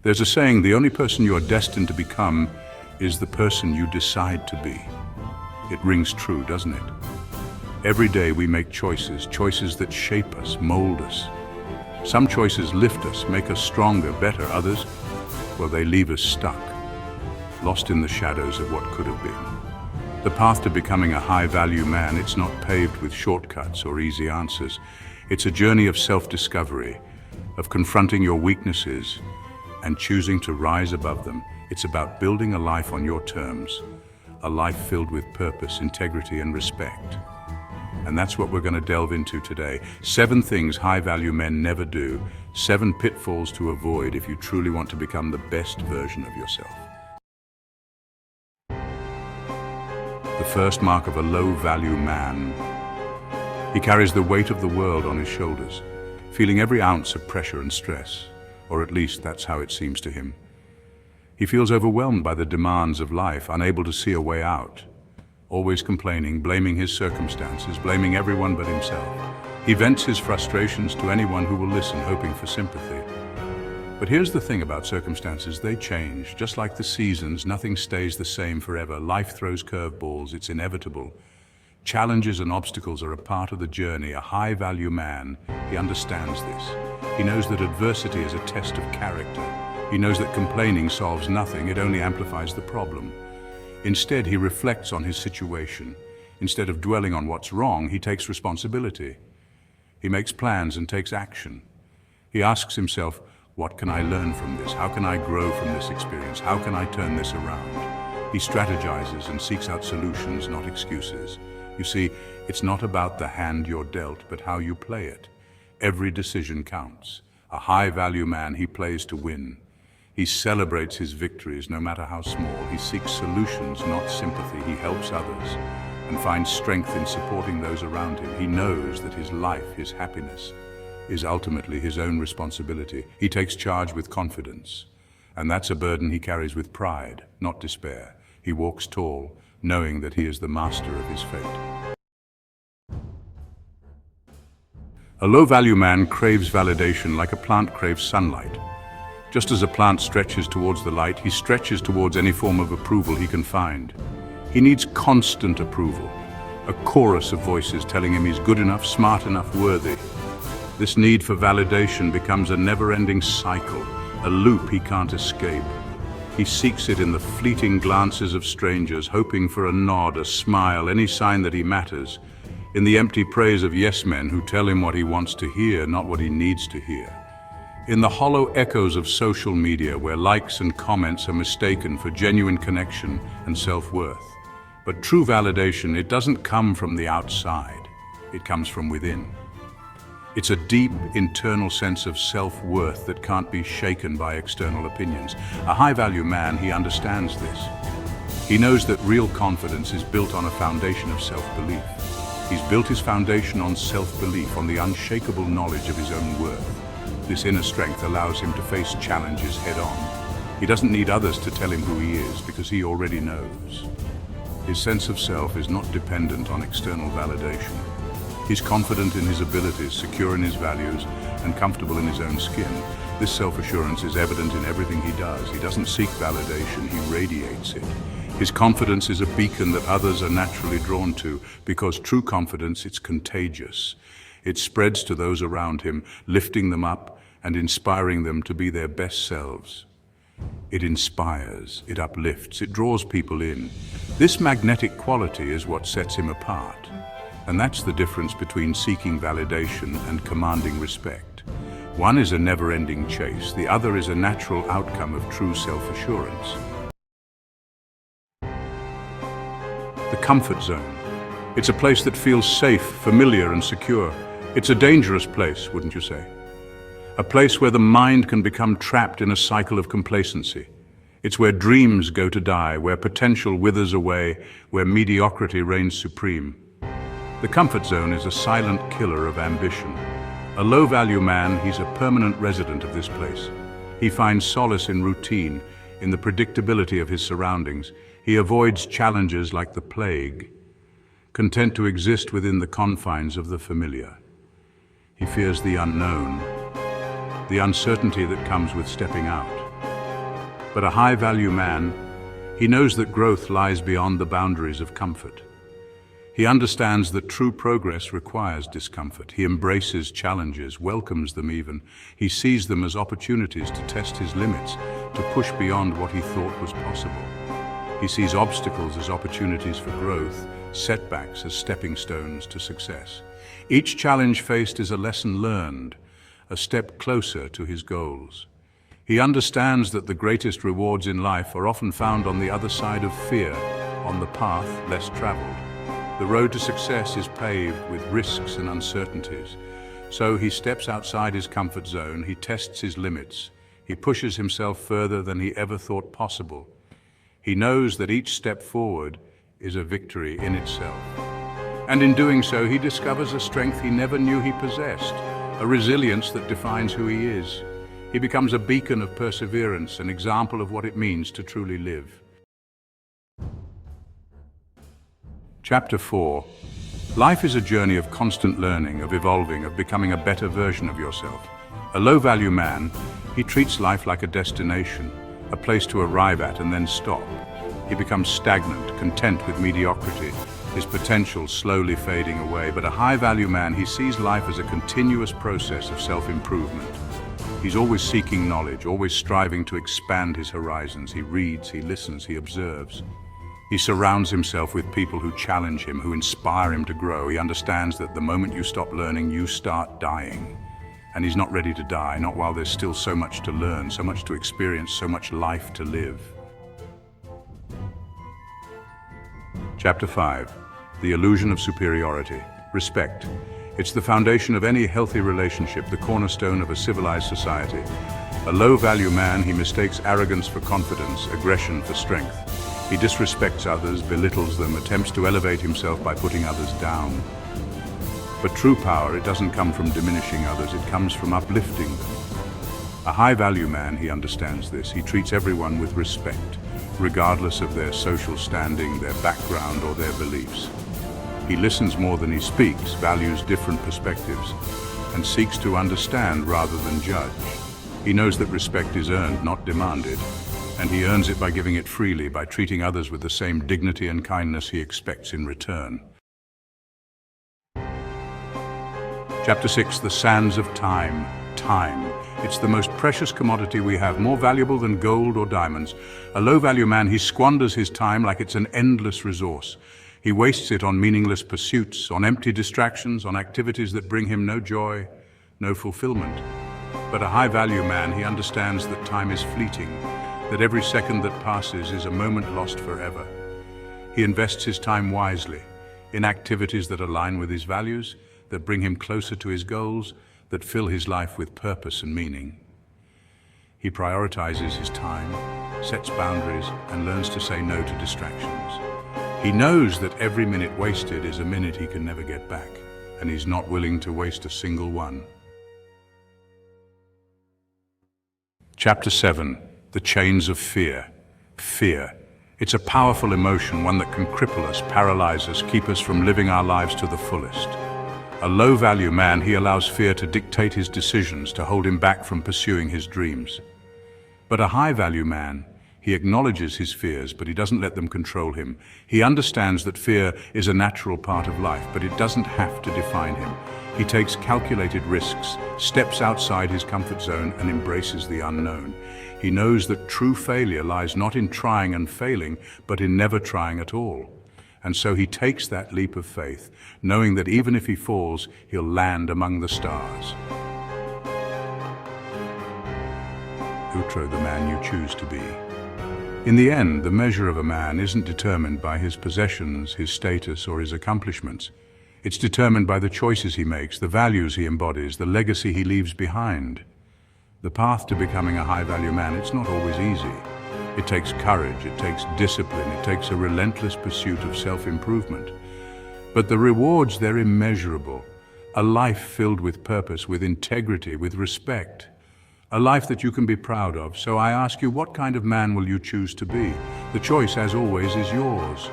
There's a saying, the only person you're destined to become is the person you decide to be. It rings true, doesn't it? Every day we make choices that shape us, mold us. Some choices lift us, make us stronger, better. Others, well, they leave us stuck, lost in the shadows of what could have been. The path to becoming a high-value man, it's not paved with shortcuts or easy answers. It's a journey of self-discovery, of confronting your weaknesses and choosing to rise above them. It's about building a life on your terms, a life filled with purpose, integrity, and respect. And that's what we're going to delve into today. 7 things high-value men never do, 7 pitfalls to avoid if you truly want to become the best version of yourself. The first mark of a low-value man. He carries the weight of the world on his shoulders, feeling every ounce of pressure and stress, or at least that's how it seems to him. He feels overwhelmed by the demands of life, unable to see a way out, always complaining, blaming his circumstances, blaming everyone but himself. He vents his frustrations to anyone who will listen, hoping for sympathy. But here's the thing about circumstances, they change. Just like the seasons, nothing stays the same forever. Life throws curveballs, it's inevitable. Challenges and obstacles are a part of the journey. A high-value man, he understands this. He knows that adversity is a test of character. He knows that complaining solves nothing, it only amplifies the problem. Instead, he reflects on his situation. Instead of dwelling on what's wrong, he takes responsibility. He makes plans and takes action. He asks himself, what can I learn from this? How can I grow from this experience? How can I turn this around? He strategizes and seeks out solutions, not excuses. You see, it's not about the hand you're dealt, but how you play it. Every decision counts. A high-value man, he plays to win. He celebrates his victories, no matter how small. He seeks solutions, not sympathy. He helps others and finds strength in supporting those around him. He knows that his life, his happiness, is ultimately his own responsibility. He takes charge with confidence, and that's a burden he carries with pride, not despair. He walks tall, knowing that he is the master of his fate. A low-value man craves validation like a plant craves sunlight. Just as a plant stretches towards the light, he stretches towards any form of approval he can find. He needs constant approval, a chorus of voices telling him he's good enough, smart enough, worthy. This need for validation becomes a never-ending cycle, a loop he can't escape. He seeks it in the fleeting glances of strangers, hoping for a nod, a smile, any sign that he matters, in the empty praise of yes-men who tell him what he wants to hear, not what he needs to hear. In the hollow echoes of social media, where likes and comments are mistaken for genuine connection and self-worth. But true validation, it doesn't come from the outside, it comes from within. It's a deep, internal sense of self-worth that can't be shaken by external opinions. A high-value man, he understands this. He knows that real confidence is built on a foundation of self-belief. He's built his foundation on self-belief, on the unshakable knowledge of his own worth. This inner strength allows him to face challenges head-on. He doesn't need others to tell him who he is, because he already knows. His sense of self is not dependent on external validation. He's confident in his abilities, secure in his values, and comfortable in his own skin. This self-assurance is evident in everything he does. He doesn't seek validation, he radiates it. His confidence is a beacon that others are naturally drawn to, because true confidence, it's contagious. It spreads to those around him, lifting them up and inspiring them to be their best selves. It inspires, it uplifts, it draws people in. This magnetic quality is what sets him apart. And that's the difference between seeking validation and commanding respect. One is a never-ending chase, the other is a natural outcome of true self-assurance. The comfort zone. It's a place that feels safe, familiar, and secure. It's a dangerous place, wouldn't you say? A place where the mind can become trapped in a cycle of complacency. It's where dreams go to die, where potential withers away, where mediocrity reigns supreme. The comfort zone is a silent killer of ambition. A low-value man, he's a permanent resident of this place. He finds solace in routine, in the predictability of his surroundings. He avoids challenges like the plague, content to exist within the confines of the familiar. He fears the unknown, the uncertainty that comes with stepping out. But a high-value man, he knows that growth lies beyond the boundaries of comfort. He understands that true progress requires discomfort. He embraces challenges, welcomes them even. He sees them as opportunities to test his limits, to push beyond what he thought was possible. He sees obstacles as opportunities for growth, setbacks as stepping stones to success. Each challenge faced is a lesson learned, a step closer to his goals. He understands that the greatest rewards in life are often found on the other side of fear, on the path less traveled. The road to success is paved with risks and uncertainties. So he steps outside his comfort zone, he tests his limits, he pushes himself further than he ever thought possible. He knows that each step forward is a victory in itself. And in doing so, he discovers a strength he never knew he possessed, a resilience that defines who he is. He becomes a beacon of perseverance, an example of what it means to truly live. Chapter 4. Life is a journey of constant learning, of evolving, of becoming a better version of yourself. A low-value man, he treats life like a destination, a place to arrive at and then stop. He becomes stagnant, content with mediocrity, his potential slowly fading away. But a high-value man, he sees life as a continuous process of self-improvement. He's always seeking knowledge, always striving to expand his horizons. He reads, he listens, he observes. He surrounds himself with people who challenge him, who inspire him to grow. He understands that the moment you stop learning, you start dying. And he's not ready to die, not while there's still so much to learn, so much to experience, so much life to live. Chapter 5. The Illusion of Superiority. Respect. It's the foundation of any healthy relationship, the cornerstone of a civilized society. A low-value man, he mistakes arrogance for confidence, aggression for strength. He disrespects others, belittles them, attempts to elevate himself by putting others down. But true power, it doesn't come from diminishing others, it comes from uplifting them. A high-value man, he understands this. He treats everyone with respect, regardless of their social standing, their background, or their beliefs. He listens more than he speaks, values different perspectives, and seeks to understand rather than judge. He knows that respect is earned, not demanded, and he earns it by giving it freely, by treating others with the same dignity and kindness he expects in return. Chapter 6. The Sands of Time. Time. It's the most precious commodity we have, more valuable than gold or diamonds. A low-value man, he squanders his time like it's an endless resource. He wastes it on meaningless pursuits, on empty distractions, on activities that bring him no joy, no fulfillment. But a high-value man, he understands that time is fleeting, that every second that passes is a moment lost forever. He invests his time wisely, in activities that align with his values, that bring him closer to his goals, that fill his life with purpose and meaning. He prioritizes his time, sets boundaries, and learns to say no to distractions. He knows that every minute wasted is a minute he can never get back, and he's not willing to waste a single one. Chapter 7. The Chains of Fear. Fear. It's a powerful emotion, one that can cripple us, paralyze us, keep us from living our lives to the fullest. A low-value man, he allows fear to dictate his decisions, to hold him back from pursuing his dreams. But a high-value man, he acknowledges his fears, but he doesn't let them control him. He understands that fear is a natural part of life, but it doesn't have to define him. He takes calculated risks, steps outside his comfort zone, and embraces the unknown. He knows that true failure lies not in trying and failing, but in never trying at all. And so he takes that leap of faith, knowing that even if he falls, he'll land among the stars. Outro: the man you choose to be. In the end, the measure of a man isn't determined by his possessions, his status, or his accomplishments. It's determined by the choices he makes, the values he embodies, the legacy he leaves behind. The path to becoming a high-value man, it's not always easy. It takes courage, it takes discipline, it takes a relentless pursuit of self-improvement. But the rewards, they're immeasurable. A life filled with purpose, with integrity, with respect. A life that you can be proud of. So I ask you, what kind of man will you choose to be? The choice, as always, is yours.